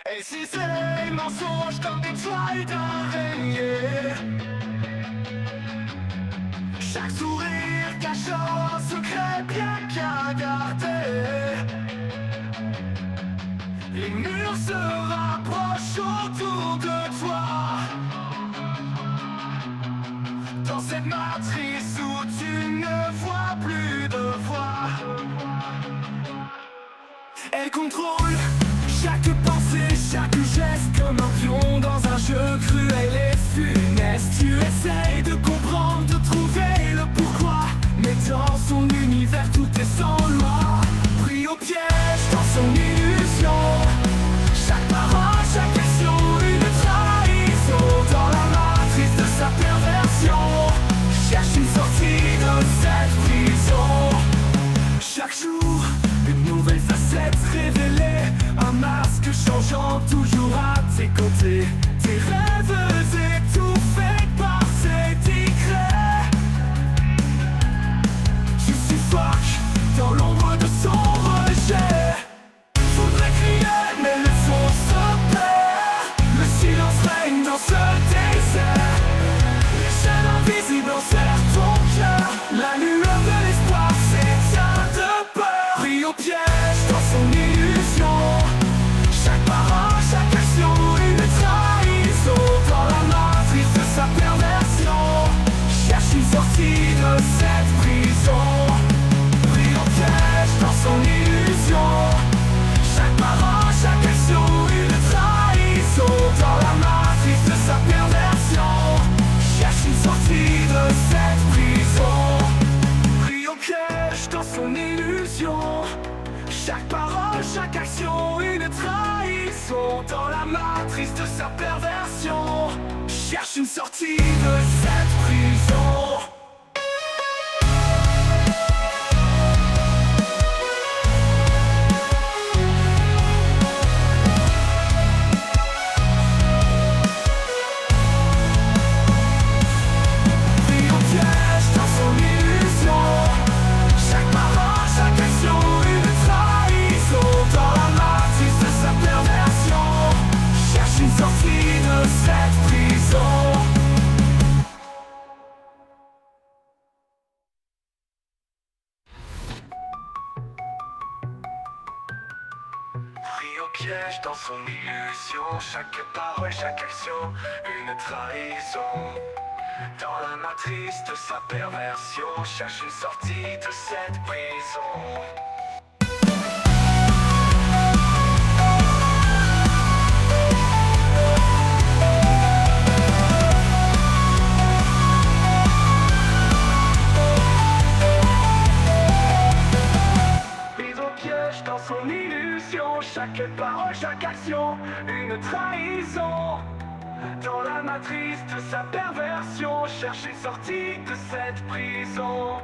Et si c'est mensonge comme des toiles d'araignée, chaque sourire cache un secret bien qu'à garder. Les murs se rapprochent autour de toi, dans cette matrice où tu ne vois plus de voix. Elle contrôle chaque pensée, chaque geste, comme un pion dans un jeu cruel et funeste. Tu essayes de comprendre, de trouver le pourquoi, mais dans son univers tout est sans loi. Pris au piège dans son illusion, chaque parole, chaque action, une trahison. Dans la matrice de sa perversion, cherche une sortie de cette prison. Chaque jour, une nouvelle facette révélée, un masque changeant toujours à tes côtés. Tes rêves étouffés par ces décrets. Tu suffoques dans l'ombre de son rejet. Faudrait crier mais le son se perd. Le silence règne dans ce désert. Les chaînes invisibles enserrent ton cœur. La lueur de l'espoir s'éteint de peur. Pris au piège dans son illusion, chaque parole, chaque action, une trahison. Dans la matrice de sa perversion, cherche une sortie de cette prison. Pris au piège dans son illusion, chaque parole, chaque action, une trahison. Dans la matrice de sa perversion, cherche une sortie de cette prison. Pris au piège dans son illusion, chaque parole, chaque action, une trahison. Dans la matrice de sa perversion, cherche une sortie de cette prison. Pris au piège dans son illusion, chaque parole, chaque action, une trahison. Dans la matrice de sa perversion, cherche une sortie de cette prison. Pris au piège dans son illusion, chaque parole, chaque action, une trahison. Dans la matrice de sa perversion, cherche une sortie de cette prison. Pris au piège dans son illusion, chaque parole, chaque action, une trahison. Dans la matrice de sa perversion, cherche une sortie de cette prison.